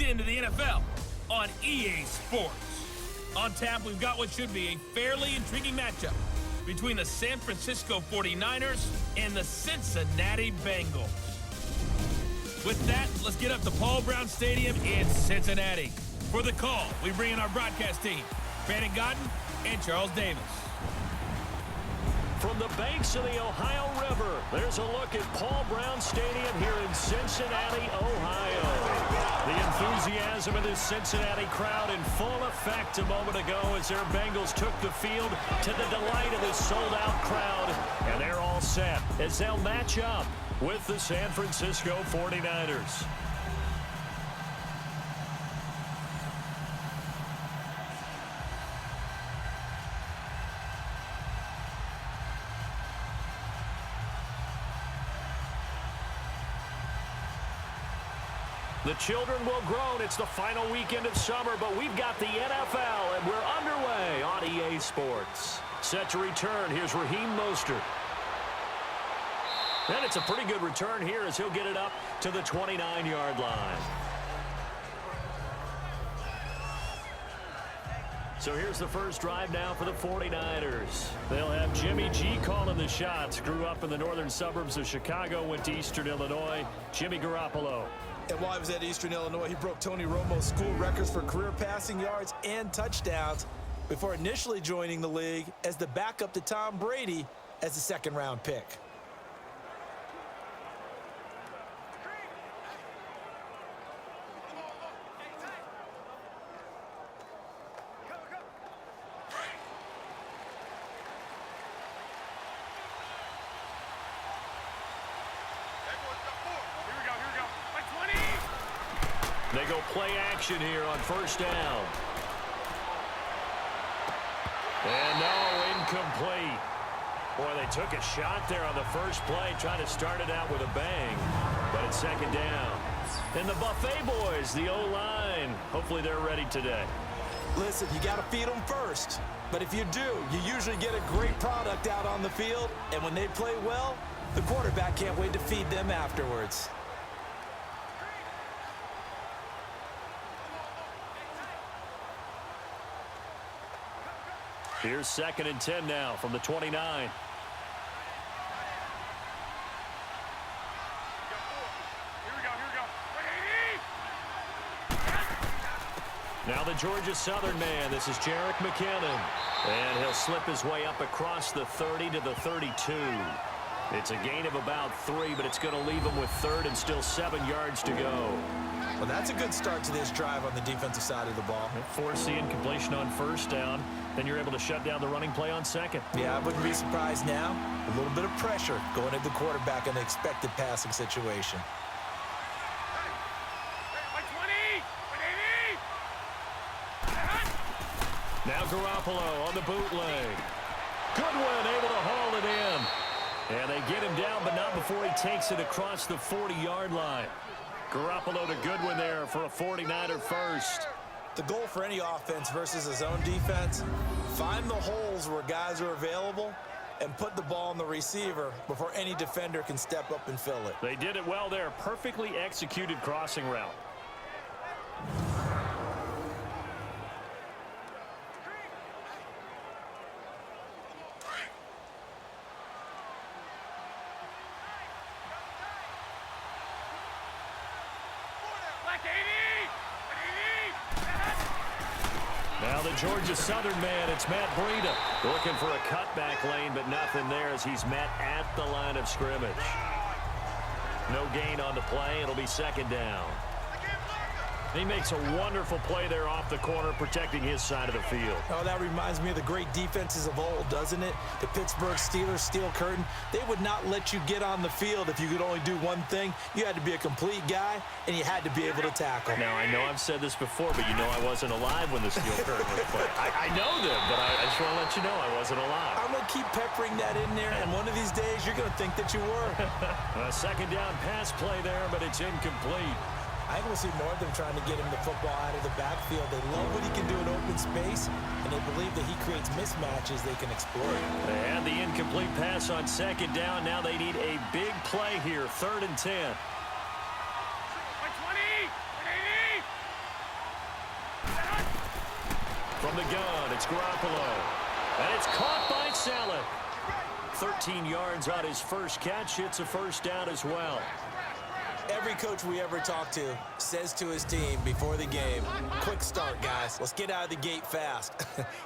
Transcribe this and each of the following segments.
into the NFL on EA Sports. On tap, we've got what should be a fairly intriguing matchup between the San Francisco 49ers and the Cincinnati Bengals. With that, let's get up to Paul Brown Stadium in Cincinnati. For the call, we bring in our broadcast team, Brandon Godden and Charles Davis. From the banks of the Ohio River, there's a look at Paul Brown Stadium here in Cincinnati, Ohio. The enthusiasm of this Cincinnati crowd in full effect a moment ago as their Bengals took the field to the delight of this sold-out crowd. And they're all set as they'll match up with the San Francisco 49ers. The children will groan. It's the final weekend of summer, but we've got the NFL, and we're underway on EA Sports. Set to return. Here's Raheem Mostert. And it's a pretty good return here as he'll get it up to the 29-yard line. So here's the first drive now for the 49ers. They'll have Jimmy G calling the shots. Grew up in the northern suburbs of Chicago, went to Eastern Illinois. Jimmy Garoppolo. And while he was at Eastern Illinois, he broke Tony Romo's school records for career passing yards and touchdowns before initially joining the league as the backup to Tom Brady as a second-round pick. They go play action here on first down. And no, incomplete. Boy, they took a shot there on the first play, trying to start it out with a bang. But it's second down. And the Buffet boys, the O-line, hopefully they're ready today. Listen, you got to feed them first. But if you do, you usually get a great product out on the field. And when they play well, the quarterback can't wait to feed them afterwards. Here's 2nd and 10 now from the 29. Now the Georgia Southern man. This is Jerick McKinnon. And he'll slip his way up across the 30 to the 32. It's a gain of about 3, but it's going to leave him with 3rd and still 7 yards to go. Well, that's a good start to this drive on the defensive side of the ball. Force the incompletion on first down. Then you're able to shut down the running play on second. Yeah, I wouldn't be surprised now. A little bit of pressure going at the quarterback in an expected passing situation. Now Garoppolo on the bootleg. Goodwin able to haul it in. And they get him down, but not before he takes it across the 40-yard line. Garoppolo to Goodwin there for a 49er first. The goal for any offense versus his own defense, find the holes where guys are available and put the ball on the receiver before any defender can step up and fill it. They did it well there. Perfectly executed crossing route. Now the Georgia Southern man, it's Matt Breida. Looking for a cutback lane, but nothing there as he's met at the line of scrimmage. No gain on the play. It'll be second down. He makes a wonderful play there off the corner, protecting his side of the field. Oh, that reminds me of the great defenses of old, doesn't it? The Pittsburgh Steelers, steel curtain. They would not let you get on the field if you could only do one thing. You had to be a complete guy, and you had to be able to tackle. Now, I know I've said this before, but you know I wasn't alive when the steel curtain was played. I know them, but I just want to let you know I wasn't alive. I'm going to keep peppering that in there, and one of these days you're going to think that you were. A second down pass play there, but it's incomplete. I think we'll see more of them trying to get him the football out of the backfield. They love what he can do in open space, and they believe that he creates mismatches they can exploit. They had the incomplete pass on second down. Now they need a big play here, 3rd and 10. the gun. It's Garoppolo. And it's caught by Saleh. 13 yards on his first catch. It's a first down as well. Every coach we ever talk to says to his team before the game, quick start, guys. Let's get out of the gate fast.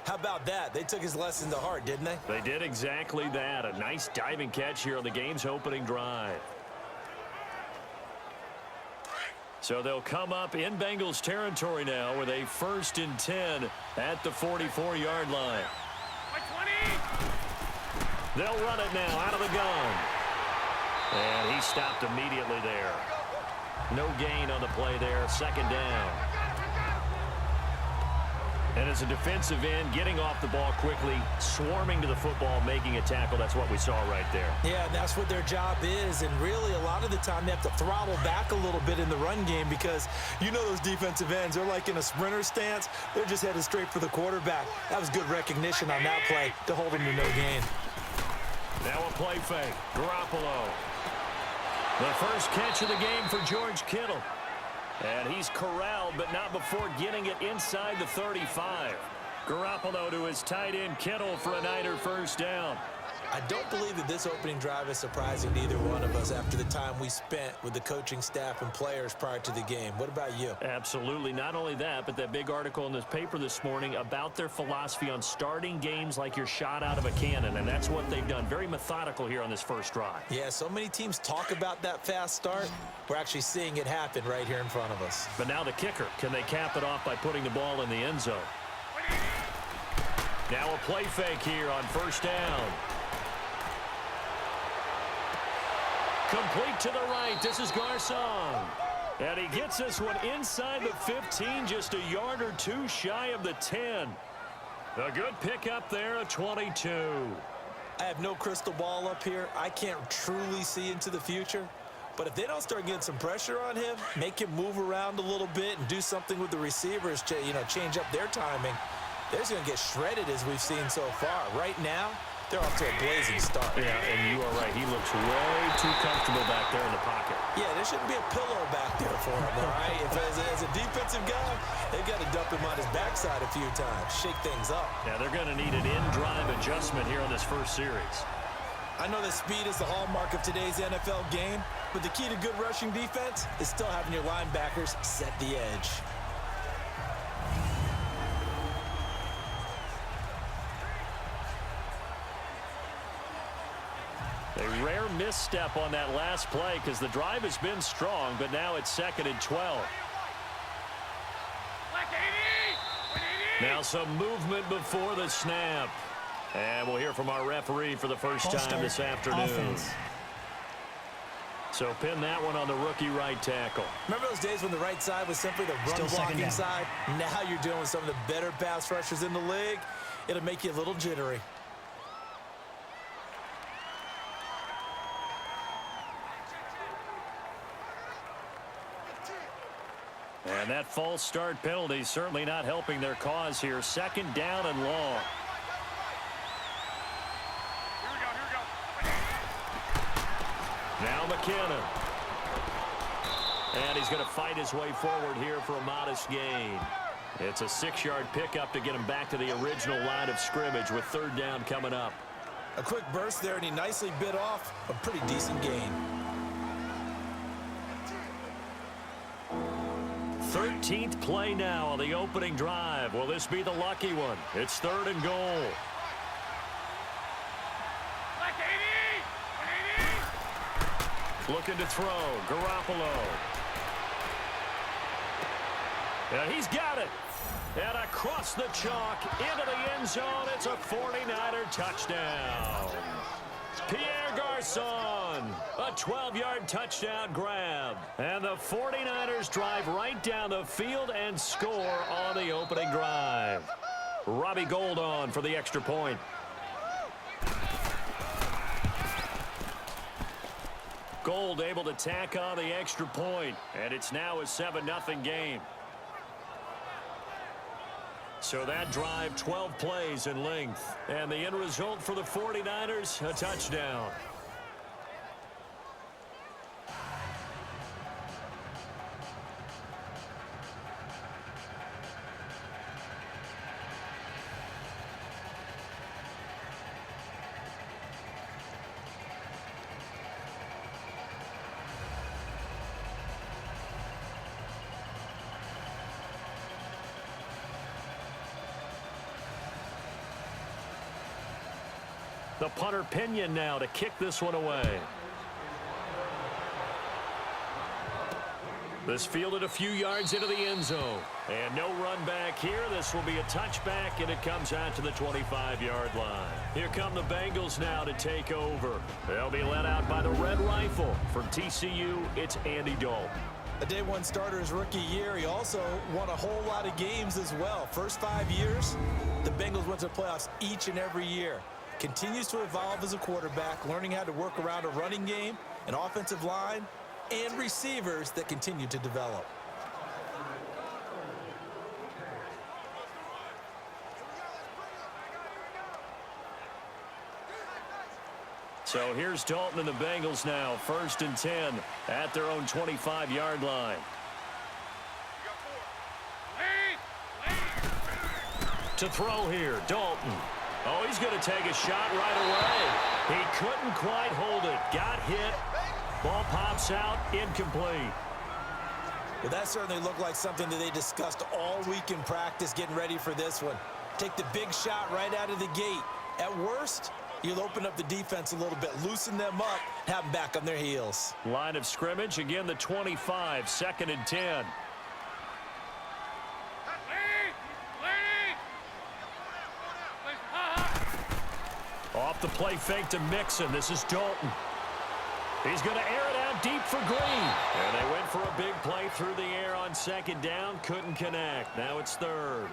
How about that? They took his lesson to heart, didn't they? They did exactly that. A nice diving catch here on the game's opening drive. So they'll come up in Bengals territory now with a 1st and 10 at the 44-yard line. They'll run it now out of the gun. And he stopped immediately there. No gain on the play there. 2nd down. And as a defensive end, getting off the ball quickly, swarming to the football, making a tackle. That's what we saw right there. Yeah, and that's what their job is. And really, a lot of the time, they have to throttle back a little bit in the run game because you know those defensive ends, they're like in a sprinter stance. They're just headed straight for the quarterback. That was good recognition on that play to hold him to no gain. Now a play fake. Garoppolo. The first catch of the game for George Kittle. And he's corralled, but not before getting it inside the 35. Garoppolo to his tight end Kittle for a Niner first down. I don't believe that this opening drive is surprising to either one of us after the time we spent with the coaching staff and players prior to the game. What about you? Absolutely. Not only that, but that big article in this paper this morning about their philosophy on starting games like you're shot out of a cannon, and that's what they've done. Very methodical here on this first drive. Yeah, so many teams talk about that fast start. We're actually seeing it happen right here in front of us. But now the kicker. Can they cap it off by putting the ball in the end zone? Now a play fake here on first down. Complete to the right. This is Garcon. And he gets this one inside the 15, just a yard or two shy of the 10. A good pickup there, a 22. I have no crystal ball up here. I can't truly see into the future. But if they don't start getting some pressure on him, make him move around a little bit and do something with the receivers to, change up their timing, they're just going to get shredded as we've seen so far. Right now, they're off to a blazing start. Yeah, and you are right. He looks way too comfortable back there in the pocket. Yeah, there shouldn't be a pillow back there for him, all right? As a defensive guy, they've got to dump him on his backside a few times, shake things up. Yeah, they're going to need an in-drive adjustment here on this first series. I know that speed is the hallmark of today's NFL game, but the key to good rushing defense is still having your linebackers set the edge. A rare misstep on that last play because the drive has been strong, but now it's 2nd and 12. Now some movement before the snap. And we'll hear from our referee for the first time this afternoon. Offense. So pin that one on the rookie right tackle. Remember those days when the right side was simply the run-blocking side? Now you're dealing with some of the better pass rushers in the league. It'll make you a little jittery. And that false start penalty certainly not helping their cause here. 2nd down and long. Now McKinnon. And he's going to fight his way forward here for a modest gain. It's a 6-yard pickup to get him back to the original line of scrimmage with 3rd down coming up. A quick burst there, and he nicely bit off a pretty decent gain. 13th play now on the opening drive. Will this be the lucky one? It's 3rd and goal. Looking to throw. Garoppolo. And he's got it. And across the chalk into the end zone. It's a 49er touchdown. Pierre Garcon, a 12-yard touchdown grab. And the 49ers drive right down the field and score on the opening drive. Robbie Gould on for the extra point. Gould able to tack on the extra point, and it's now a 7-0 game. So that drive, 12 plays in length. And the end result for the 49ers, a touchdown. The punter Pinion now to kick this one away. This fielded a few yards into the end zone. And no run back here. This will be a touchback, and it comes out to the 25-yard line. Here come the Bengals now to take over. They'll be led out by the Red Rifle. From TCU, it's Andy Dalton. A day one starter his rookie year. He also won a whole lot of games as well. First 5 years, the Bengals went to the playoffs each and every year. Continues to evolve as a quarterback, learning how to work around a running game, an offensive line, and receivers that continue to develop. So here's Dalton and the Bengals now, 1st and 10 at their own 25-yard line. To throw here, Dalton. Oh, he's going to take a shot right away. He couldn't quite hold it. Got hit. Ball pops out, incomplete. Well, that certainly looked like something that they discussed all week in practice getting ready for this one. Take the big shot right out of the gate. At worst, you'll open up the defense a little bit, loosen them up, have them back on their heels. Line of scrimmage, again the 25, 2nd and 10. Off the play fake to Mixon. This is Dalton. He's going to air it out deep for Green. And they went for a big play through the air on 2nd down. Couldn't connect. Now it's 3rd.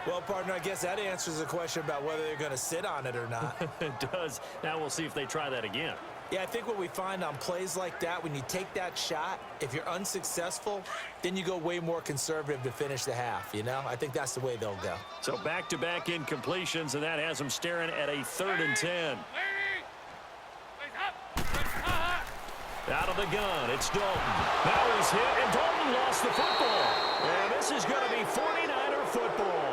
Well, partner, I guess that answers the question about whether they're going to sit on it or not. It does. Now we'll see if they try that again. Yeah, I think what we find on plays like that, when you take that shot, if you're unsuccessful, then you go way more conservative to finish the half, you know? I think that's the way they'll go. So back-to-back incompletions, and that has them staring at a 3rd and 10. Out of the gun, it's Dalton. Now he's hit, and Dalton lost the football. And this is going to be 49er football.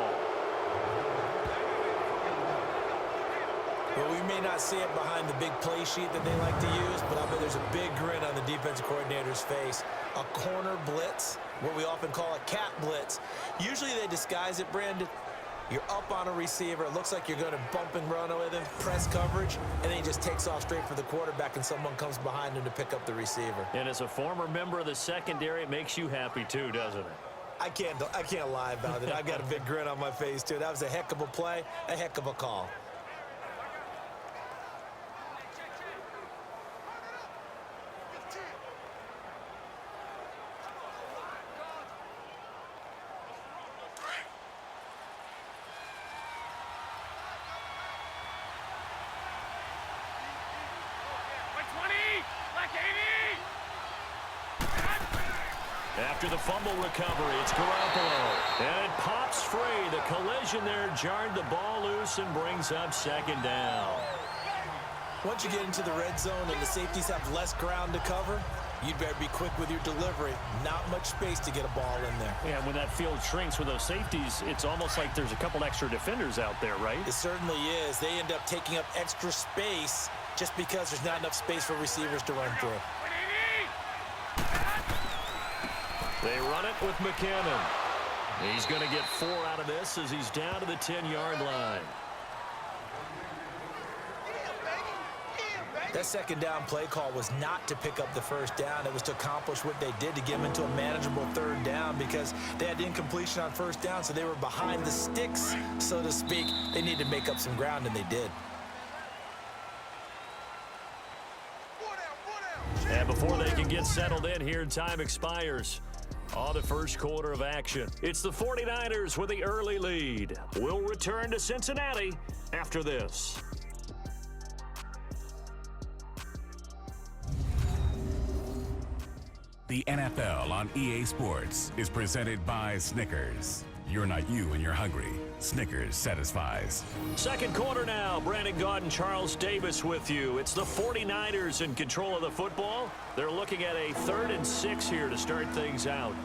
Well, we may not see it behind the big play sheet that they like to use, but I bet there's a big grin on the defensive coordinator's face. A corner blitz, what we often call a cat blitz. Usually they disguise it, Brandon. You're up on a receiver. It looks like you're going to bump and run with him, press coverage, and then he just takes off straight for the quarterback, and someone comes behind him to pick up the receiver. And as a former member of the secondary, it makes you happy too, doesn't it? I can't lie about it. I've got a big grin on my face, too. That was a heck of a play, a heck of a call. After the fumble recovery, it's Garoppolo. And it pops free. The collision there jarred the ball loose and brings up 2nd down. Once you get into the red zone and the safeties have less ground to cover, you'd better be quick with your delivery. Not much space to get a ball in there. Yeah, when that field shrinks with those safeties, it's almost like there's a couple extra defenders out there, right? It certainly is. They end up taking up extra space just because there's not enough space for receivers to run through. They run it with McKinnon. He's going to get 4 out of this as he's down to the 10-yard line. That 2nd down play call was not to pick up the 1st down. It was to accomplish what they did to get them into a manageable 3rd down because they had incompletion on 1st down, so they were behind the sticks, so to speak. They needed to make up some ground, and they did. And before they can get settled in here, time expires on the 1st quarter of action. It's the 49ers with the early lead. We'll return to Cincinnati after this. The NFL on EA Sports is presented by Snickers. You're not you when you're hungry. Snickers satisfies. 2nd quarter now. Brandon Gaudin, Charles Davis with you. It's the 49ers in control of the football. They're looking at a 3rd and 6 here to start things out.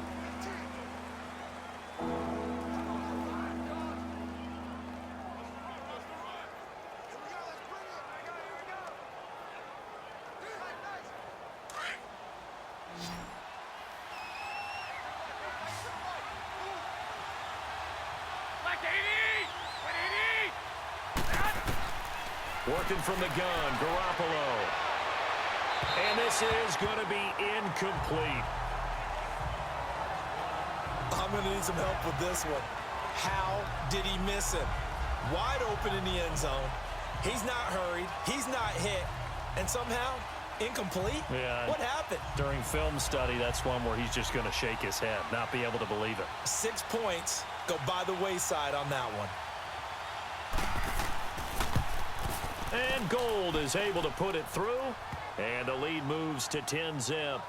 Working from the gun, Garoppolo. And this is going to be incomplete. I'm going to need some help with this one. How did he miss him? Wide open in the end zone. He's not hurried. He's not hit. And somehow, incomplete? Yeah. What happened? During film study, that's one where he's just going to shake his head, not be able to believe it. 6 points go by the wayside on that one. And Gold is able to put it through. And the lead moves to 10-zip.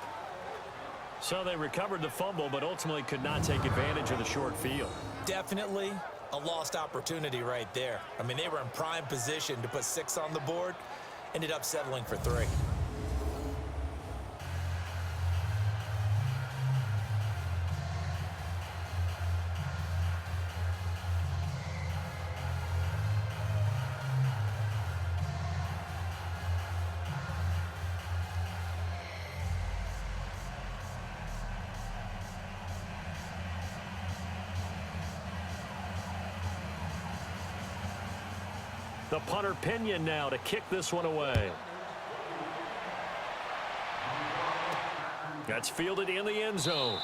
So they recovered the fumble, but ultimately could not take advantage of the short field. Definitely a lost opportunity right there. I mean, they were in prime position to put 6 on the board. Ended up settling for 3. The punter Pinion now to kick this one away. That's fielded in the end zone.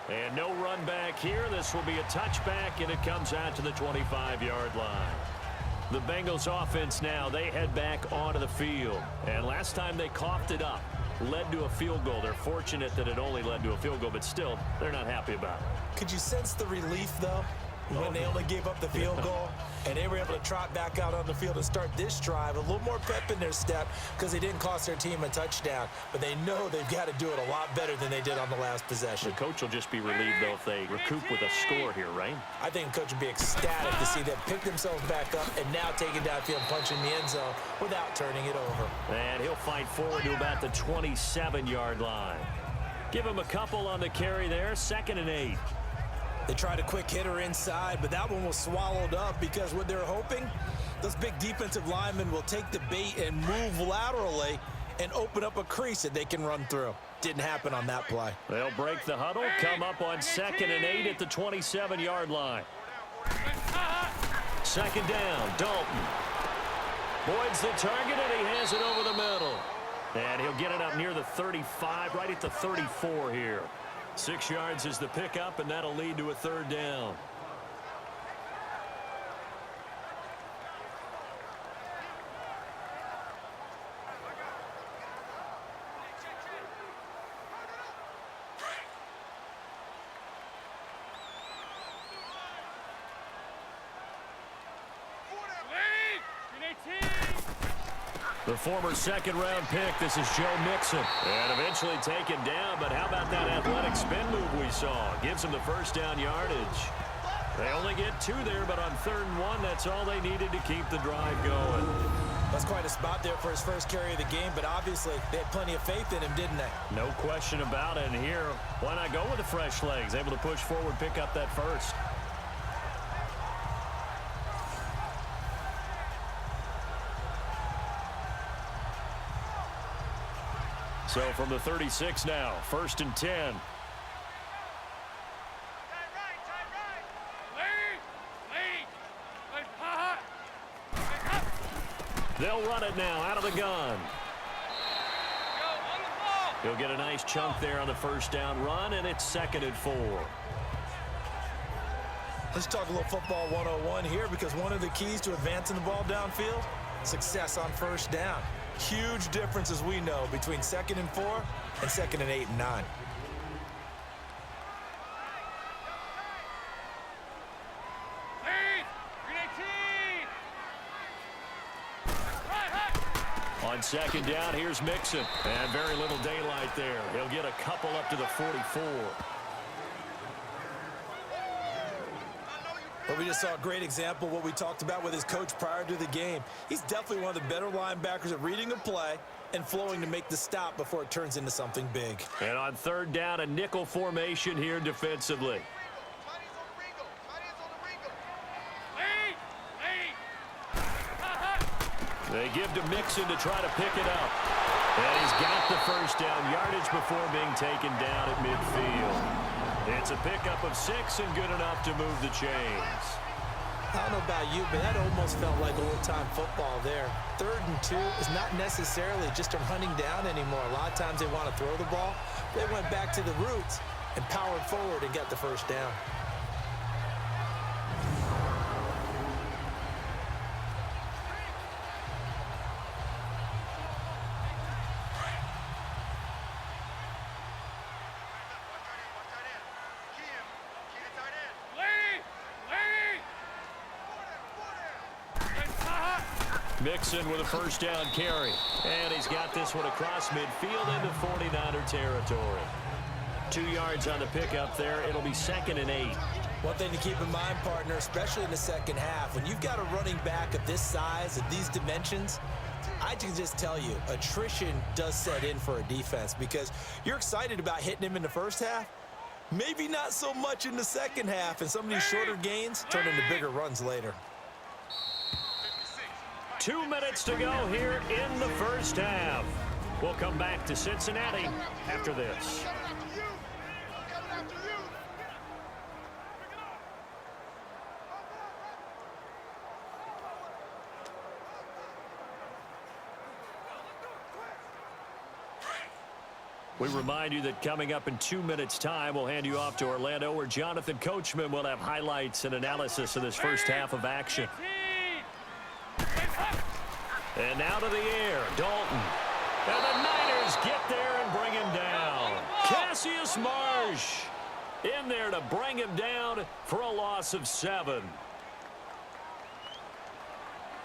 And no run back here. This will be a touchback, and it comes out to the 25-yard line. The Bengals offense now, they head back onto the field. And last time they coughed it up, led to a field goal. They're fortunate that it only led to a field goal, but still, they're not happy about it. Could you sense the relief, though, when they only gave up the field goal? And they were able to trot back out on the field and start this drive. A little more pep in their step because they didn't cost their team a touchdown. But they know they've got to do it a lot better than they did on the last possession. The coach will just be relieved, though, if they recoup with a score here, right? I think the coach would be ecstatic to see them pick themselves back up and now take it downfield and punch in the end zone without turning it over. And he'll fight forward to about the 27-yard line. Give him a couple on the carry there. 2nd and 8. They tried a quick hitter inside, but that one was swallowed up because what they're hoping, those big defensive linemen will take the bait and move laterally and open up a crease that they can run through. Didn't happen on that play. They'll break the huddle, come up on 2nd and 8 at the 27-yard line. 2nd down, Dalton. Boyd's the target, and he has it over the middle. And he'll get it up near the 35, right at the 34 here. 6 yards is the pickup, and that'll lead to a 3rd down. The former 2nd-round pick, this is Joe Mixon. And eventually taken down, but how about that athletic spin move we saw? Gives him the 1st down yardage. They only get 2 there, but on 3rd and 1, that's all they needed to keep the drive going. That's quite a spot there for his first carry of the game, but obviously they had plenty of faith in him, didn't they? No question about it. And here, why not go with the fresh legs? Able to push forward, pick up that 1st. So from the 36 now, 1st and 10. They'll run it now out of the gun. He'll get a nice chunk there on the 1st down run, and it's 2nd and 4. Let's talk a little football 101 here, because one of the keys to advancing the ball downfield, success on 1st down. Huge difference, as we know, between 2nd and 4 and 2nd and 8 and 9. On 2nd down, here's Mixon. And very little daylight there. He'll get a couple up to the 44. But we just saw a great example of what we talked about with his coach prior to the game. He's definitely one of the better linebackers at reading a play and flowing to make the stop before it turns into something big. And on 3rd down, a nickel formation here defensively. They give to Mixon to try to pick it up. And he's got the 1st down yardage before being taken down at midfield. It's a pickup of 6 and good enough to move the chains. I don't know about you, but that almost felt like old-time football there. 3rd and 2 is not necessarily just a running down anymore. A lot of times they want to throw the ball. They went back to the roots and powered forward and got the first down. Mixon with a first down carry. And he's got this one across midfield into 49er territory. 2 yards on the pickup there. It'll be 2nd and 8. One thing to keep in mind, partner, especially in the second half, when you've got a running back of this size and these dimensions, I can just tell you, attrition does set in for a defense because you're excited about hitting him in the first half. Maybe not so much in the second half, and some of these shorter gains turn into bigger runs later. 2 minutes to go here in the first half. We'll come back to Cincinnati after this. We remind you that coming up in 2 minutes' time, we'll hand you off to Orlando, where Jonathan Coachman will have highlights and analysis of this first half of action. And now to the air, Dalton. And the Niners get there and bring him down. Cassius Marsh in there to bring him down for a loss of 7.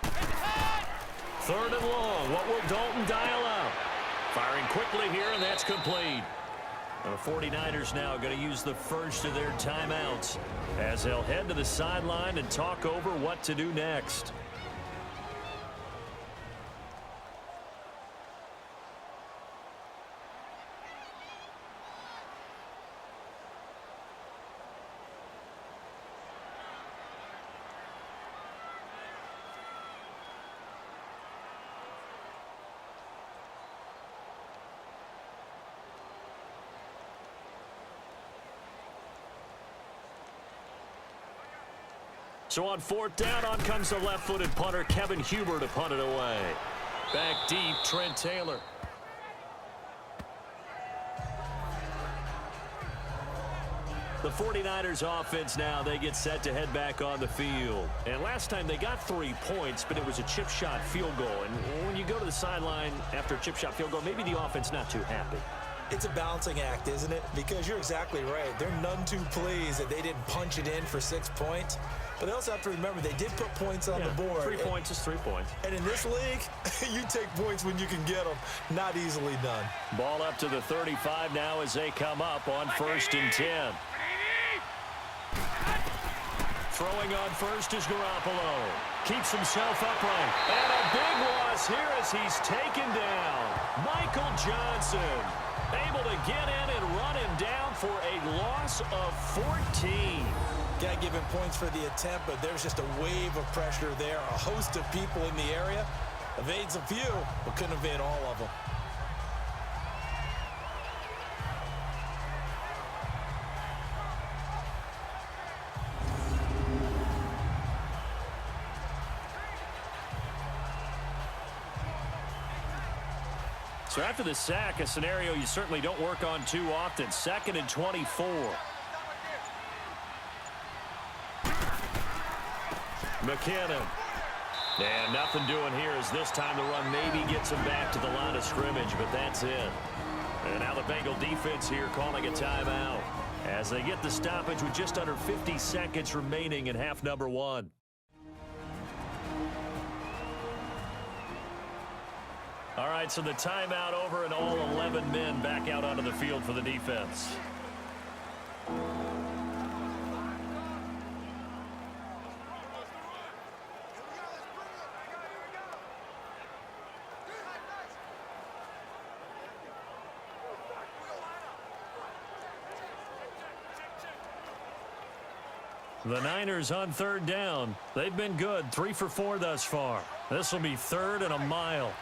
3rd and long. What will Dalton dial up? Firing quickly here, and that's complete. And the 49ers now going to use the first of their timeouts as they'll head to the sideline and talk over what to do next. So on 4th down, on comes the left-footed punter, Kevin Huber, to punt it away. Back deep, Trent Taylor. The 49ers offense now, they get set to head back on the field. And last time they got 3 points, but it was a chip shot field goal. And when you go to the sideline after a chip shot field goal, maybe the offense not too happy. It's a balancing act, isn't it? Because you're exactly right. They're none too pleased that they didn't punch it in for 6 points. But they also have to remember they did put points on the board. 3 points is 3 points. And in this league, you take points when you can get them. Not easily done. Ball up to the 35 now as they come up on 1st and 10. Throwing on first is Garoppolo. Keeps himself upright. And a big loss here as he's taken down. Michael Johnson able to get in and run him down for a loss of 14. Got to give him points for the attempt, but there's just a wave of pressure there. A host of people in the area. Evades a few, but couldn't evade all of them. So after the sack, a scenario you certainly don't work on too often. 2nd and 24. McKinnon. And nothing doing here as this time the run maybe gets him back to the line of scrimmage, but that's it. And now the Bengal defense here calling a timeout as they get the stoppage with just under 50 seconds remaining in half number 1. All right, so the timeout over and all 11 men back out onto the field for the defense. The Niners on 3rd down. They've been good, 3 for 4 thus far. This will be 3rd and a mile.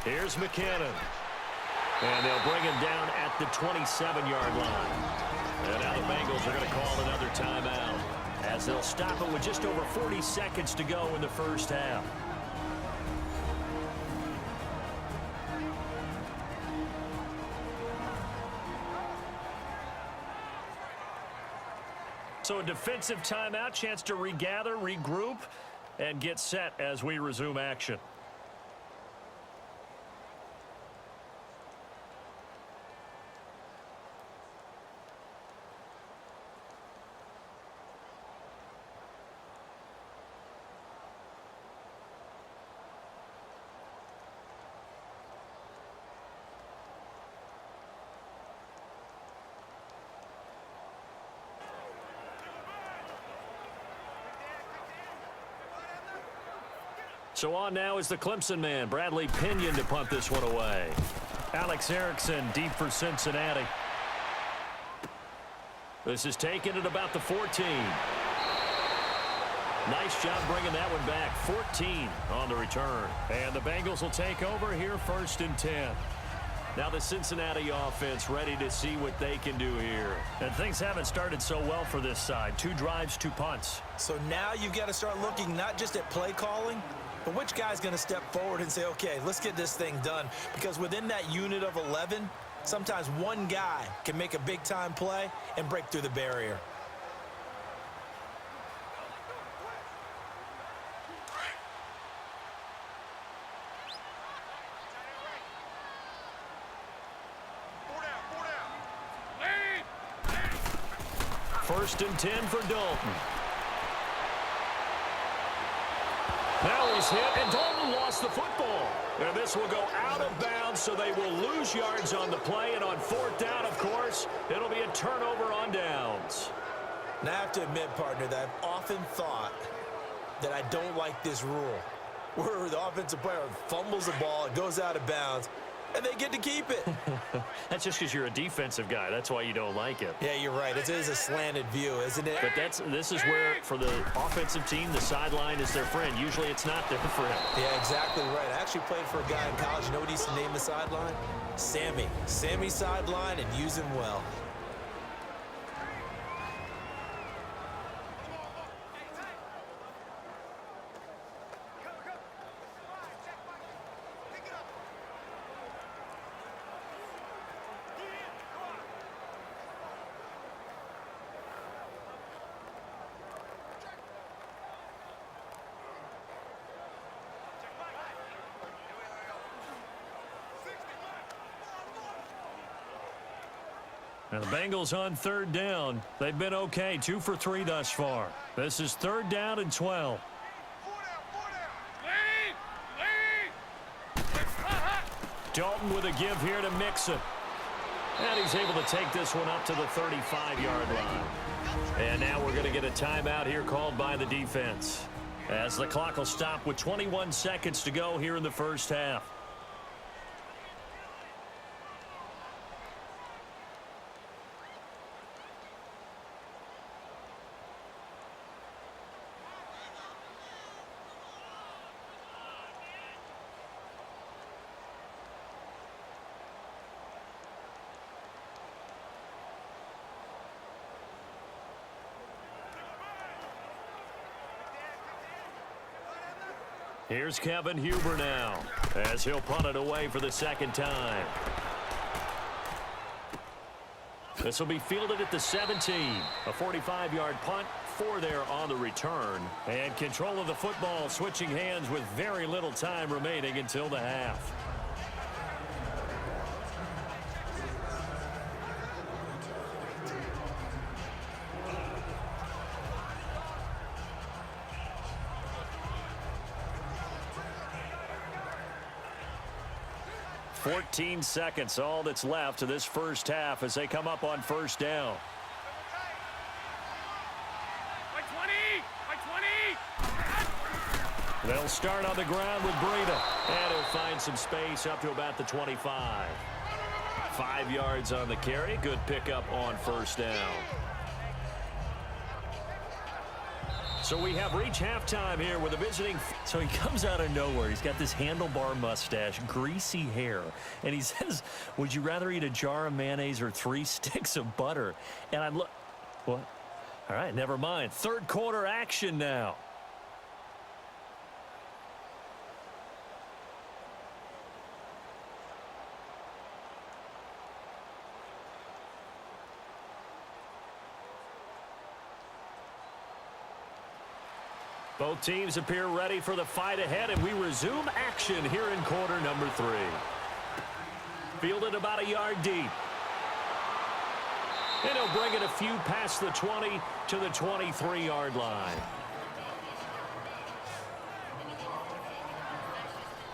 Here's McKinnon. And they'll bring him down at the 27-yard line. And now the Bengals are going to call another timeout as they'll stop it with just over 40 seconds to go in the first half. So a defensive timeout, chance to regather, regroup, and get set as we resume action. So on now is the Clemson man, Bradley Pinion, to punt this one away. Alex Erickson deep for Cincinnati. This is taken at about the 14. Nice job bringing that one back. 14 on the return. And the Bengals will take over here, 1st and 10. Now the Cincinnati offense ready to see what they can do here. And things haven't started so well for this side. 2 drives, 2 punts. So now you've got to start looking not just at play calling, but which guy's going to step forward and say, okay, let's get this thing done. Because within that unit of 11, sometimes one guy can make a big-time play and break through the barrier. First and 10 for Dalton. Now he's hit, and Dalton lost the football. And this will go out of bounds, so they will lose yards on the play. And on 4th down, of course, it'll be a turnover on downs. Now, I have to admit, partner, that I've often thought that I don't like this rule, where the offensive player fumbles the ball, it goes out of bounds, and they get to keep it. That's just because you're a defensive guy. That's why you don't like it. Yeah, you're right. It is a slanted view, isn't it? But this is where, for the offensive team, the sideline is their friend. Usually it's not their friend. Yeah, exactly right. I actually played for a guy in college. You know what he used to name the sideline? Sammy. Sammy sideline, and use him well. And the Bengals on 3rd down. They've been okay, 2 for 3 thus far. This is 3rd down and 12. Dalton with a give here to Mixon. And he's able to take this one up to the 35-yard line. And now we're going to get a timeout here called by the defense, as the clock will stop with 21 seconds to go here in the first half. Here's Kevin Huber now, as he'll punt it away for the 2nd time. This will be fielded at the 17. A 45-yard punt, 4 there on the return. And control of the football switching hands with very little time remaining until the half. "14 seconds, all that's left to this first half as they come up on 1st down. They'll start on the ground with Breida, and he'll find some space up to about the 25. 5 yards on the carry. Good pickup on 1st down. So we have reached halftime here with a visiting. So he comes out of nowhere. He's got this handlebar mustache, greasy hair, and he says, would you rather eat a jar of mayonnaise or 3 sticks of butter? And I look, what? All right, never mind. Third quarter action now. Both teams appear ready for the fight ahead, and we resume action here in quarter number 3. Fielded about a yard deep. And he'll bring it a few past the 20 to the 23-yard line.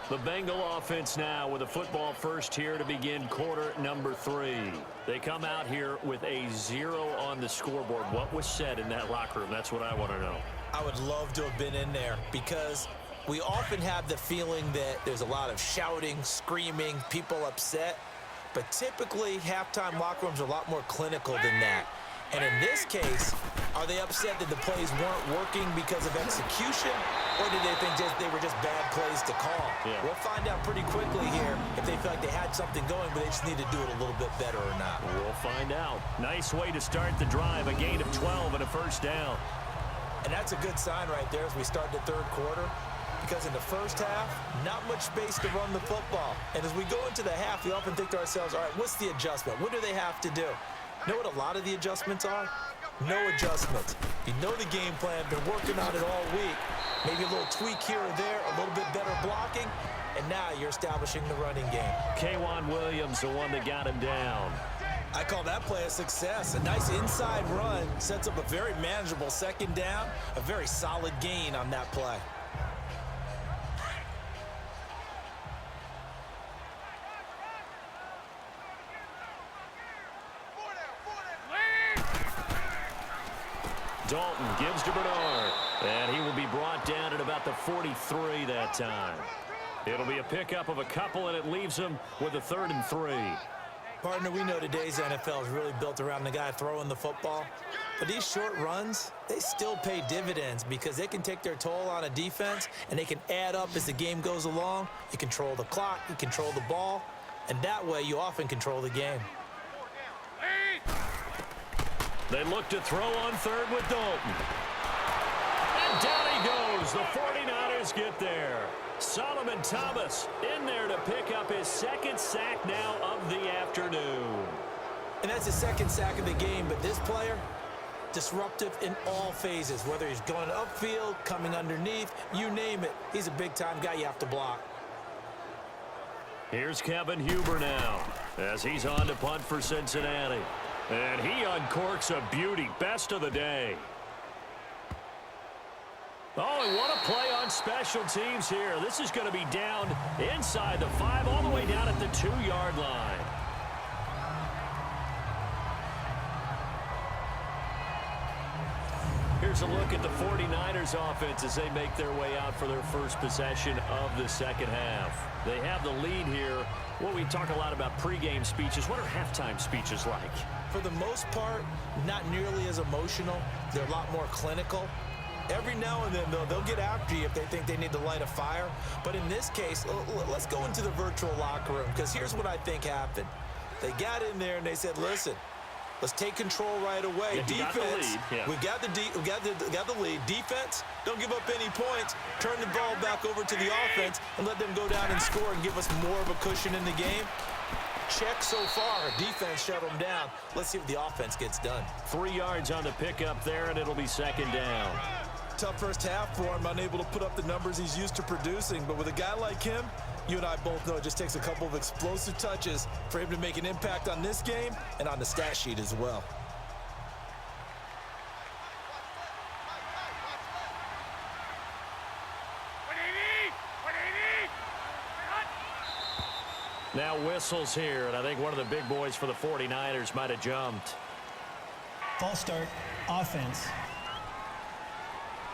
The Bengal offense now with a football first here to begin quarter number 3. They come out here with a 0 on the scoreboard. What was said in that locker room? That's what I want to know. I would love to have been in there because we often have the feeling that there's a lot of shouting, screaming, people upset. But typically, halftime locker rooms are a lot more clinical than that. And in this case, are they upset that the plays weren't working because of execution? Or did they think they were just bad plays to call? Yeah. We'll find out pretty quickly here if they feel like they had something going, but they just need to do it a little bit better or not. We'll find out. Nice way to start the drive. A gain of 12 and a first down. And that's a good sign right there as we start the third quarter, because in the first half, not much space to run the football. And as we go into the half, we often think to ourselves, all right, what's the adjustment? What do they have to do? Know what a lot of the adjustments are? No adjustments. You know the game plan, been working on it all week. Maybe a little tweak here or there, a little bit better blocking, and now you're establishing the running game. K'Wan Williams, the one that got him down. I call that play a success. A nice inside run sets up a very manageable second down, a very solid gain on that play. Dalton gives to Bernard, and he will be brought down at about the 43 that time. It'll be a pickup of a couple, and it leaves him with a 3rd and 3. Partner, we know today's NFL is really built around the guy throwing the football. But these short runs, they still pay dividends because they can take their toll on a defense, and they can add up as the game goes along. You control the clock, you control the ball, and that way you often control the game. They look to throw on 3rd with Dalton. And down he goes. The 49ers get there. Solomon Thomas in there to pick up his 2nd sack now of the afternoon. And that's his 2nd sack of the game, but this player, disruptive in all phases, whether he's going upfield, coming underneath, you name it. He's a big-time guy you have to block. Here's Kevin Huber now as he's on to punt for Cincinnati. And he uncorks a beauty. Best of the day. Oh, and what a play on special teams here. This is going to be down inside the 5, all the way down at the 2-yard line. Here's a look at the 49ers offense as they make their way out for their first possession of the second half. They have the lead here. Well, we talk a lot about pregame speeches. What are halftime speeches like? For the most part, not nearly as emotional. They're a lot more clinical. Every now and then, though, they'll get after you if they think they need to light a fire. But in this case, let's go into the virtual locker room, because here's what I think happened. They got in there and they said, listen, let's take control right away. Yeah, defense, yeah. we got the lead. Defense, don't give up any points. Turn the ball back over to the offense and let them go down and score and give us more of a cushion in the game. Check so far. Defense shut them down. Let's see if the offense gets done. 3 yards on the pickup there, and it'll be second down. Tough first half for him, unable to put up the numbers he's used to producing. But with a guy like him, you and I both know it just takes a couple of explosive touches for him to make an impact on this game and on the stat sheet as well. Now whistles here, and I think one of the big boys for the 49ers might have jumped. False start, offense.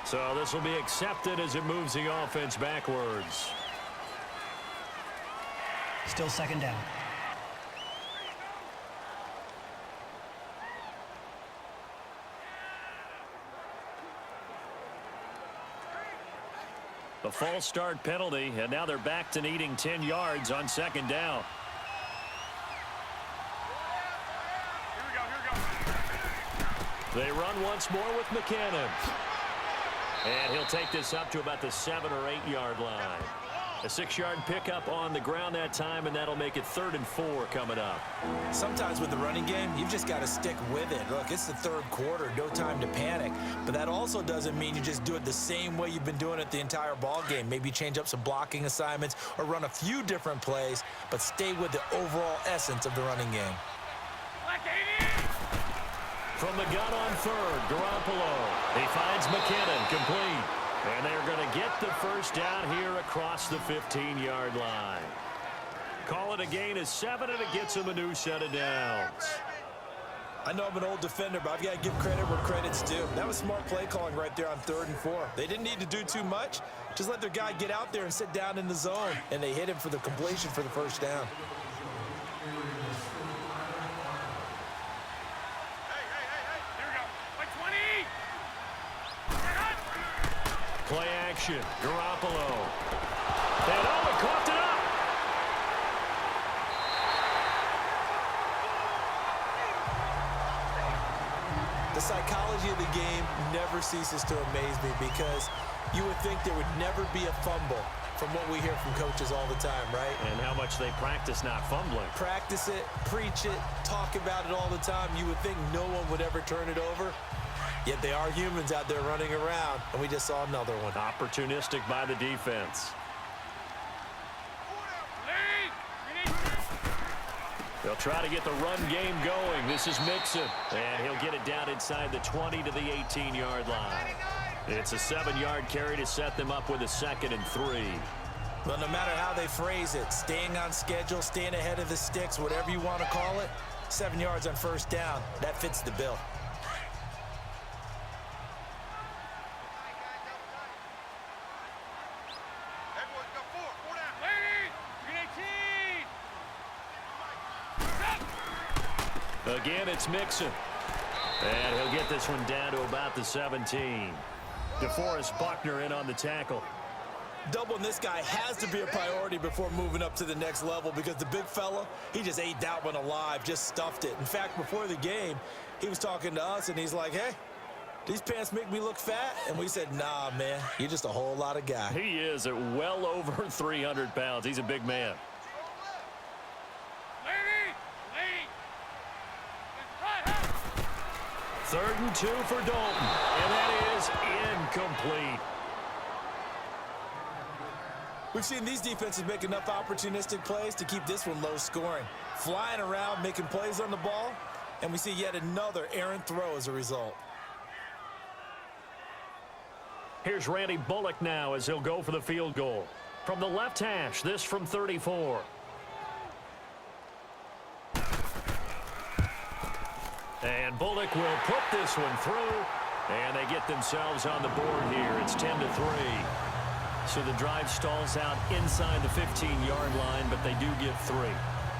So this will be accepted as it moves the offense backwards. Still second down. A false start penalty, and now they're back to needing 10 yards on second down. They run once more with McKinnon. And he'll take this up to about the 7 or 8 yard line. A 6-yard pickup on the ground that time, and that'll make it 3rd and 4 coming up. Sometimes with the running game, you've just got to stick with it. Look, it's the 3rd quarter, no time to panic. But that also doesn't mean you just do it the same way you've been doing it the entire ball game. Maybe change up some blocking assignments or run a few different plays, but stay with the overall essence of the running game. From the gun on 3rd, Garoppolo. He finds McKinnon, complete. And they're going to get the first down here across the 15-yard line. Call it a gain of 7, and it gets him a new set of downs. I know I'm an old defender, but I've got to give credit where credit's due. That was smart play calling right there on 3rd and 4. They didn't need to do too much. Just let their guy get out there and sit down in the zone, and they hit him for the completion for the first down. Play action, Garoppolo. And oh, he coughed it up. The psychology of the game never ceases to amaze me because you would think there would never be a fumble from what we hear from coaches all the time, right? And how much they practice not fumbling. Practice it, preach it, talk about it all the time. You would think no one would ever turn it over. Yet they are humans out there running around, and we just saw another one. Opportunistic by the defense. They'll try to get the run game going. This is Mixon, and he'll get it down inside the 20 to the 18-yard line. It's a 7-yard carry to set them up with a 2nd and 3. Well, no matter how they phrase it, staying on schedule, staying ahead of the sticks, whatever you want to call it, 7 yards on 1st down, that fits the bill. Again, it's Mixon. And he'll get this one down to about the 17. DeForest Buckner in on the tackle. Doubling this guy has to be a priority before moving up to the next level because the big fella, he just ate that one alive, just stuffed it. In fact, before the game, he was talking to us, and he's like, hey, these pants make me look fat? And we said, nah, man, you're just a whole lot of guy. He is at well over 300 pounds. He's a big man. 3rd and 2 for Dalton, and that is incomplete. We've seen these defenses make enough opportunistic plays to keep this one low scoring. Flying around, making plays on the ball, and we see yet another errant throw as a result. Here's Randy Bullock now as he'll go for the field goal. From the left hash, this from 34. And Bullock will put this one through, and they get themselves on the board here. It's 10-3. So the drive stalls out inside the 15-yard line, but they do get 3.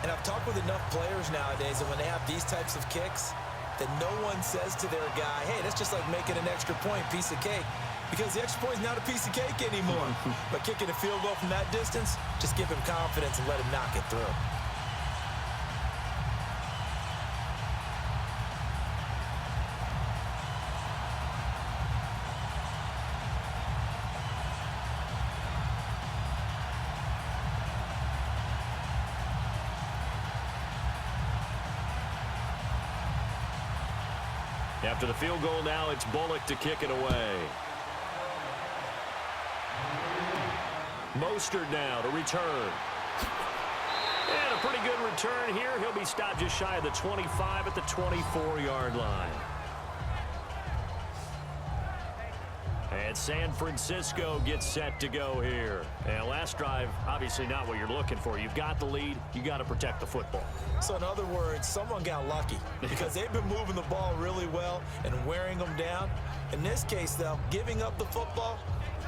And I've talked with enough players nowadays that when they have these types of kicks, that no one says to their guy, hey, that's just like making an extra point, piece of cake. Because the extra point is not a piece of cake anymore. But kicking a field goal from that distance, just give him confidence and let him knock it through. After the field goal now, it's Bullock to kick it away. Mostert now to return. And a pretty good return here. He'll be stopped just shy of the 25 at the 24-yard line. And San Francisco gets set to go here. And last drive, obviously not what you're looking for. You've got the lead. You got to protect the football. So in other words, someone got lucky because they've been moving the ball really well and wearing them down. In this case, though, giving up the football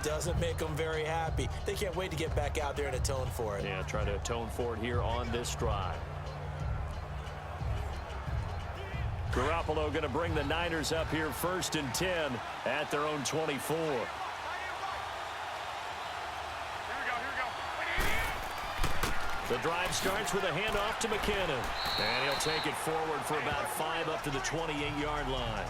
doesn't make them very happy. They can't wait to get back out there and atone for it. Yeah, try to atone for it here on this drive. Garoppolo going to bring the Niners up here 1st and 10 at their own 24. The drive starts with a handoff to McKinnon. And he'll take it forward for about 5 up to the 28-yard line.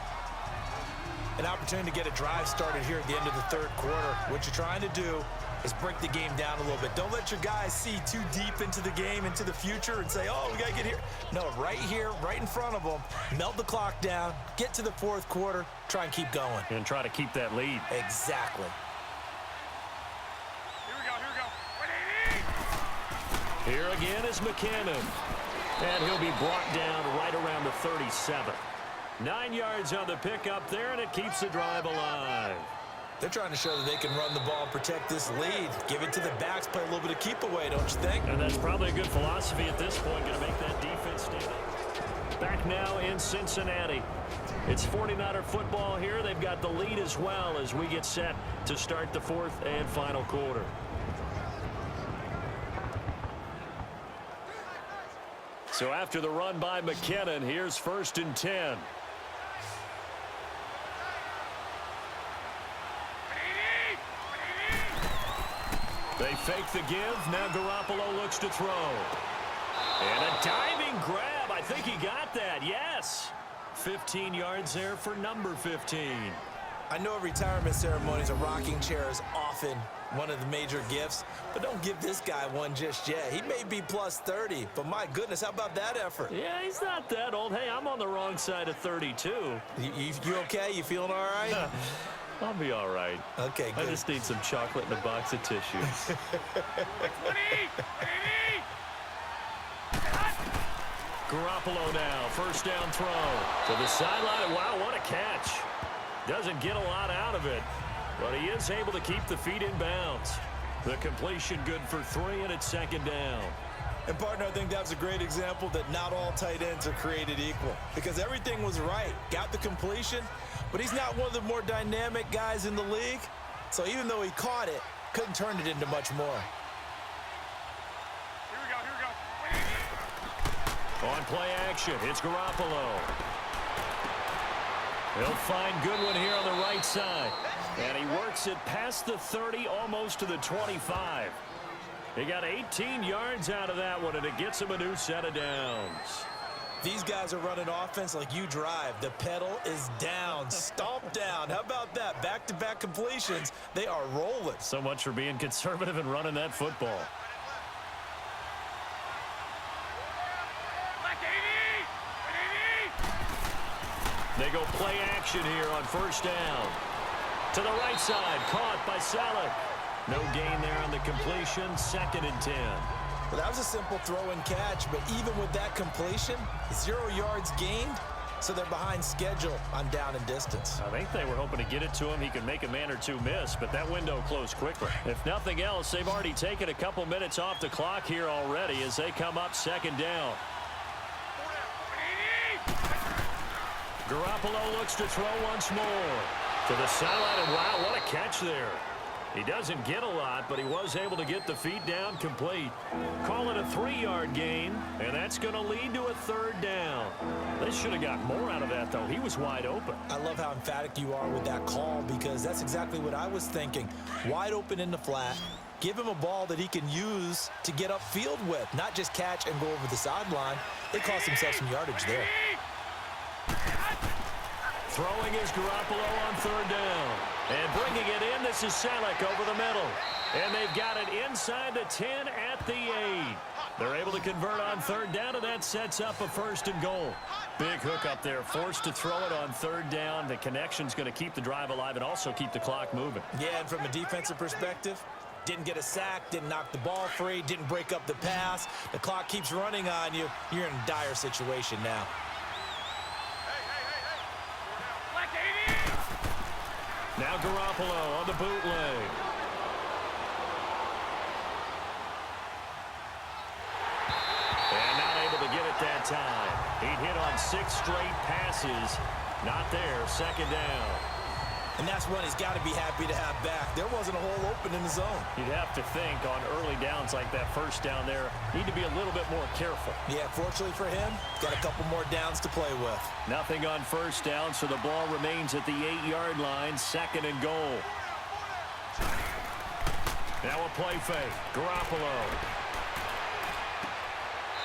An opportunity to get a drive started here at the end of the third quarter. What you're trying to do is break the game down a little bit. Don't let your guys see too deep into the game, into the future, and say, oh, we got to get here. No, right here, right in front of them, melt the clock down, get to the fourth quarter, try and keep going. And try to keep that lead. Exactly. Here again is McKinnon. And he'll be brought down right around the 37. 9 yards on the pickup there, and it keeps the drive alive. They're trying to show that they can run the ball and protect this lead. Give it to the backs, play a little bit of keep away, don't you think? And that's probably a good philosophy at this point, going to make that defense stand up. Back now in Cincinnati. It's 49er football here. They've got the lead as well as we get set to start the fourth and final quarter. So after the run by McKinnon, here's 1st and 10. They fake the give. Now Garoppolo looks to throw. And a diving grab. I think he got that. Yes. 15 yards there for number 15. I know retirement ceremonies, a rocking chair is often one of the major gifts, but don't give this guy one just yet. He may be plus 30, but my goodness, how about that effort? Yeah, he's not that old. Hey, I'm on the wrong side of 32. You okay? You feeling all right? I'll be all right. Okay, good. I just need some chocolate and a box of tissues. Garoppolo now, 1st down throw to the sideline. Wow, what a catch. Doesn't get a lot out of it, but he is able to keep the feet in bounds. The completion good for 3, and it's 2nd down. And, partner, I think that was a great example that not all tight ends are created equal, because everything was right. Got the completion, but he's not one of the more dynamic guys in the league. So even though he caught it, couldn't turn it into much more. On play action, it's Garoppolo. He'll find Goodwin here on the right side. And he works it past the 30, almost to the 25. He got 18 yards out of that one, and it gets him a new set of downs. These guys are running offense like you drive. The pedal is down, stomp down. How about that? Back-to-back completions. They are rolling. So much for being conservative and running that football. They go play action here on 1st down. To the right side, caught by Selleck. No gain there on the completion, 2nd and 10. Well, that was a simple throw and catch, but even with that completion, 0 yards gained, so they're behind schedule on down and distance. I think they were hoping to get it to him. He could make a man or two miss, but that window closed quickly. If nothing else, they've already taken a couple minutes off the clock here already as they come up 2nd down. Garoppolo looks to throw once more. To the sideline, and wow, what a catch there. He doesn't get a lot, but he was able to get the feet down complete. Call it a 3-yard gain, and that's going to lead to a 3rd down. They should have got more out of that, though. He was wide open. I love how emphatic you are with that call, because that's exactly what I was thinking. Wide open in the flat. Give him a ball that he can use to get upfield with, not just catch and go over the sideline. They cost themselves some yardage there. Throwing is Garoppolo on 3rd down. And bringing it in, this is Selleck over the middle. And they've got it inside the 10 at the 8. They're able to convert on 3rd down, and that sets up a 1st and goal. Big hook up there, forced to throw it on 3rd down. The connection's going to keep the drive alive and also keep the clock moving. Yeah, and from a defensive perspective, didn't get a sack, didn't knock the ball free, didn't break up the pass. The clock keeps running on you. You're in a dire situation now. Now Garoppolo on the bootleg. And not able to get it that time. He'd hit on 6 straight passes. Not there, 2nd down. And that's one he's got to be happy to have back. There wasn't a hole open in the zone. You'd have to think on early downs like that 1st down there, need to be a little bit more careful. Yeah, fortunately for him, got a couple more downs to play with. Nothing on 1st down, so the ball remains at the 8-yard line, 2nd and goal. Now a play fake. Garoppolo.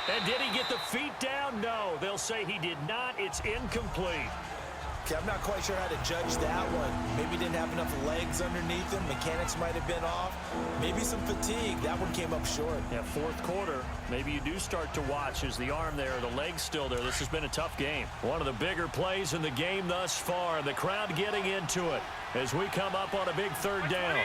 And did he get the feet down? No, they'll say he did not. It's incomplete. Okay, I'm not quite sure how to judge that one. Maybe he didn't have enough legs underneath him. Mechanics might have been off. Maybe some fatigue. That one came up short. Yeah, fourth quarter, maybe you do start to watch. Is the arm there, the leg's still there? This has been a tough game. One of the bigger plays in the game thus far. The crowd getting into it as we come up on a big third down.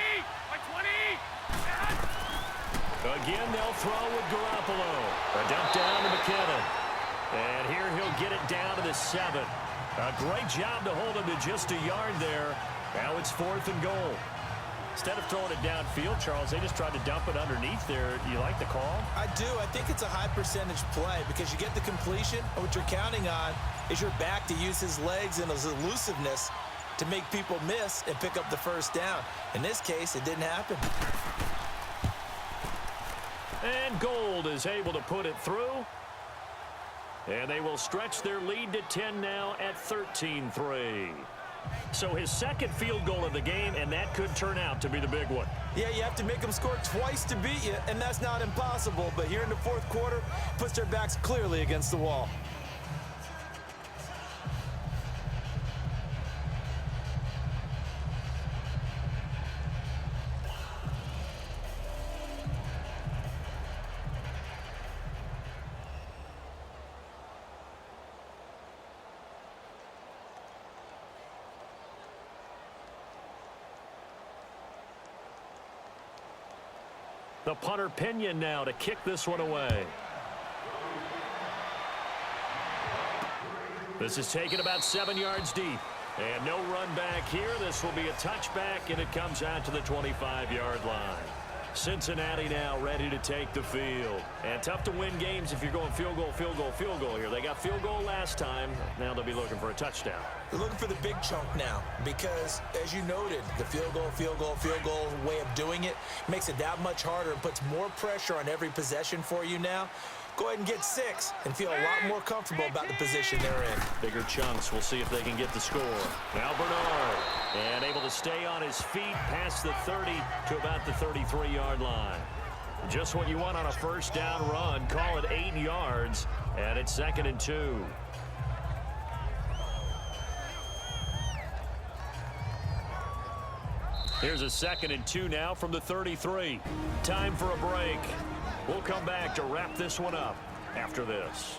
Again, they'll throw with Garoppolo. A dump down to McKinnon. And here he'll get it down to the 7. A great job to hold him to just a yard there. Now it's 4th and goal. Instead of throwing it downfield, Charles, they just tried to dump it underneath there. Do you like the call? I do. I think it's a high percentage play because you get the completion, and what you're counting on is your back to use his legs and his elusiveness to make people miss and pick up the first down. In this case, it didn't happen. And Gold is able to put it through. And they will stretch their lead to 10 now at 13-3. So his second field goal of the game, and that could turn out to be the big one. Yeah, you have to make them score twice to beat you, and that's not impossible. But here in the fourth quarter, puts their backs clearly against the wall. The punter Pinion now to kick this one away. This is taken about 7 yards deep. And no run back here. This will be a touchback, and it comes out to the 25-yard line. Cincinnati now ready to take the field. And tough to win games if you're going field goal, field goal, field goal here. They got field goal last time. Now they'll be looking for a touchdown. They're looking for the big chunk now because, as you noted, the field goal, field goal, field goal way of doing it makes it that much harder and puts more pressure on every possession for you now. Go ahead and get 6 and feel a lot more comfortable about the position they're in. Bigger chunks. We'll see if they can get the score. Now Bernard. And able to stay on his feet past the 30 to about the 33-yard line. Just what you want on a first down run. Call it 8 yards. And it's 2nd and 2. Here's a 2nd and 2 now from the 33. Time for a break. We'll come back to wrap this one up after this.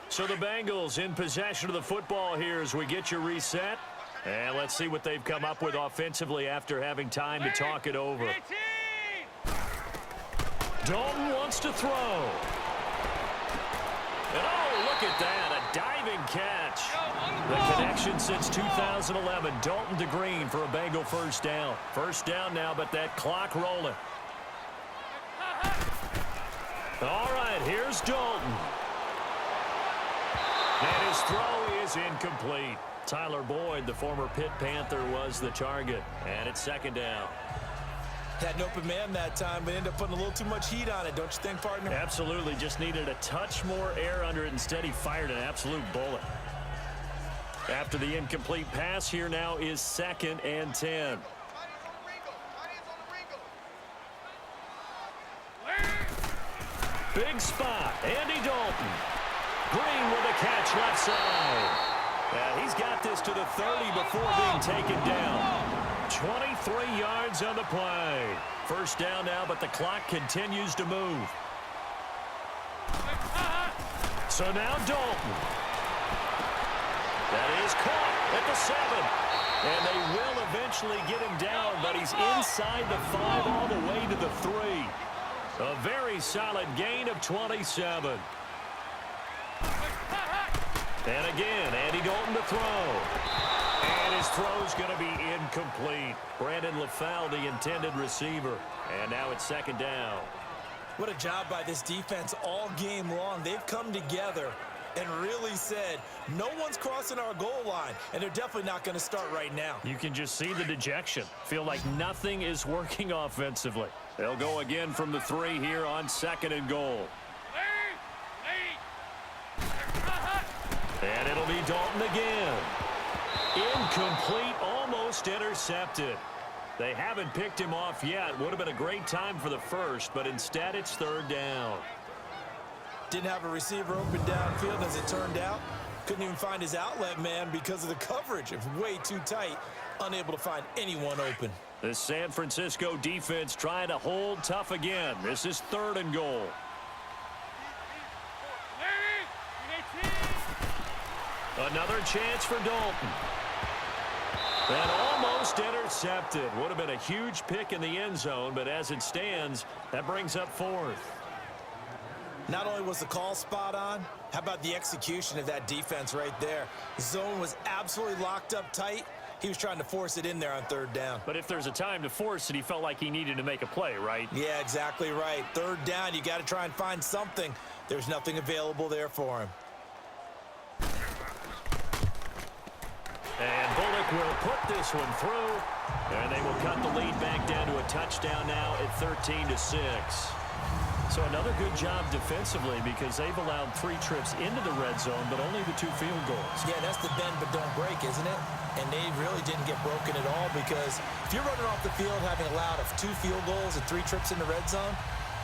So the Bengals in possession of the football here as we get you reset. And let's see what they've come up with offensively after having time to talk it over. Dalton wants to throw. And oh, look at that, a diving catch. The connection since 2011, Dalton to Green for a Bengal first down. First down now, but that clock rolling. All right, here's Dalton. And his throw is incomplete. Tyler Boyd, the former Pitt Panther, was the target. And it's 2nd down. Had an open man that time, but ended up putting a little too much heat on it, don't you think, partner? Absolutely. Just needed a touch more air under it. Instead, he fired an absolute bullet. After the incomplete pass, here now is 2nd and 10. Big spot. Andy Dalton. Green with a catch left side. He's got this to the 30 before being taken down. 23 yards on the play. First down now, but the clock continues to move. So now Dalton. That is caught at the 7. And they will eventually get him down, but he's inside the 5 all the way to the 3. A very solid gain of 27. And again, Andy Dalton to throw. And his throw's going to be incomplete. Brandon LaFell, the intended receiver. And now it's 2nd down. What a job by this defense all game long. They've come together and really said, no one's crossing our goal line, and they're definitely not going to start right now. You can just see the dejection. Feel like nothing is working offensively. They'll go again from the 3 here on 2nd and goal. And it'll be Dalton again. Incomplete, almost intercepted. They haven't picked him off yet. Would have been a great time for the first, but instead it's third down. Didn't have a receiver open downfield as it turned out. Couldn't even find his outlet man because of the coverage. It was way too tight. Unable to find anyone open. The San Francisco defense trying to hold tough again. This is third and goal. Another chance for Dalton. And almost intercepted. Would have been a huge pick in the end zone, but as it stands, that brings up fourth. Not only was the call spot on, how about the execution of that defense right there? Zone was absolutely locked up tight. He was trying to force it in there on third down. But if there's a time to force it, he felt like he needed to make a play, right? Yeah, exactly right. Third down, you got to try and find something. There's nothing available there for him. And Bullock will put this one through, and they will cut the lead back down to a touchdown now at 13-6. So another good job defensively because they've allowed 3 trips into the red zone, but only the 2 field goals. Yeah, that's the bend but don't break, isn't it? And they really didn't get broken at all because if you're running off the field having allowed 2 field goals and 3 trips in the red zone,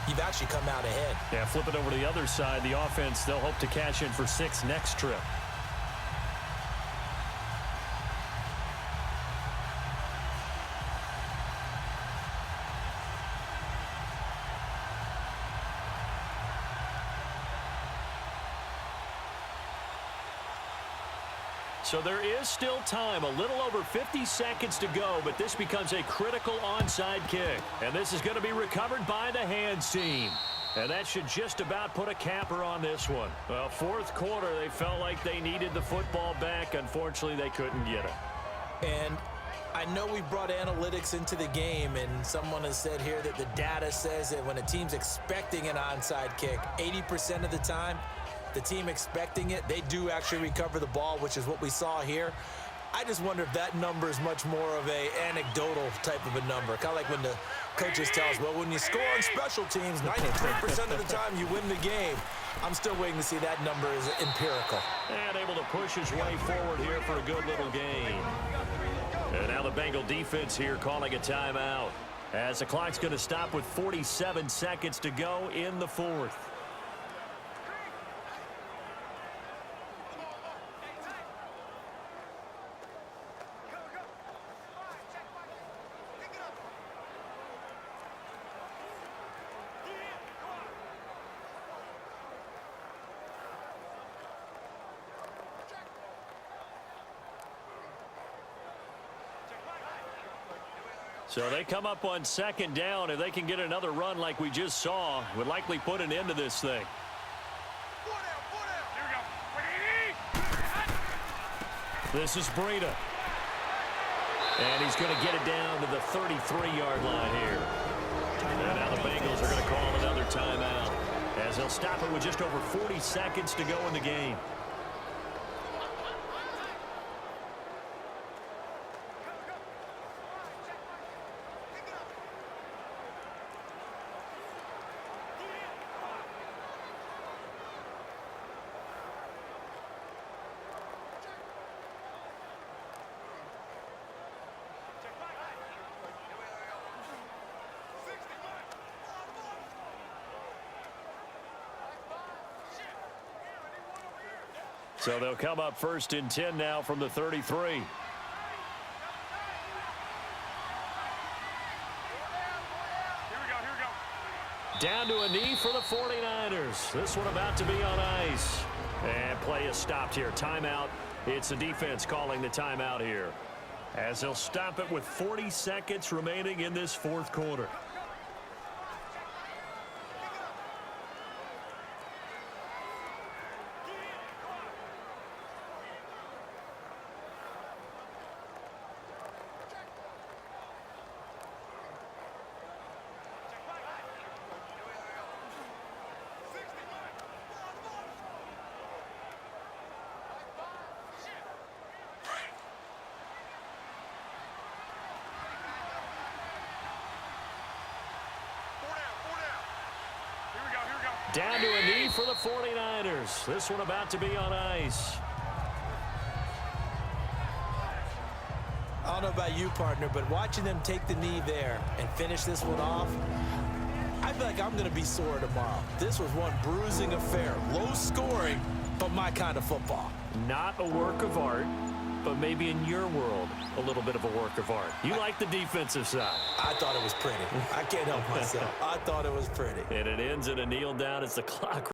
you've actually come out ahead. Yeah, flip it over to the other side. The offense, they'll hope to cash in for 6 next trip. So there is still time, a little over 50 seconds to go, but this becomes a critical onside kick. And this is going to be recovered by the hands team. And that should just about put a capper on this one. Well, fourth quarter, they felt like they needed the football back. Unfortunately, they couldn't get it. And I know we brought analytics into the game, and someone has said here that the data says that when a team's expecting an onside kick, 80% of the time, the team expecting it, they do actually recover the ball, which is what we saw here. I just wonder if that number is much more of a anecdotal type of a number. Kind of like when the coaches tell us, well, when you score on special teams, 93% of the time you win the game. I'm still waiting to see that number is empirical. And able to push his way forward here for a good little gain. And now the Bengal defense here calling a timeout, as the clock's going to stop with 47 seconds to go in the fourth. So they come up on second down. If they can get another run like we just saw, would likely put an end to this thing. This is Breida. And he's going to get it down to the 33-yard line here. And now the Bengals are going to call another timeout, as they'll stop it with just over 40 seconds to go in the game. So they'll come up first and 10 now from the 33. Down to a knee for the 49ers. This one about to be on ice. And play is stopped here. Timeout. It's the defense calling the timeout here, as they'll stop it with 40 seconds remaining in this fourth quarter. Down to a knee for the 49ers. This one about to be on ice. I don't know about you, partner, but watching them take the knee there and finish this one off, I feel like I'm going to be sore tomorrow. This was one bruising affair. Low scoring, but my kind of football. Not a work of art, but maybe in your world, a little bit of a work of art. You like the defensive side. I thought it was pretty. I can't help myself. I thought it was pretty. And it ends in a kneel down as the clock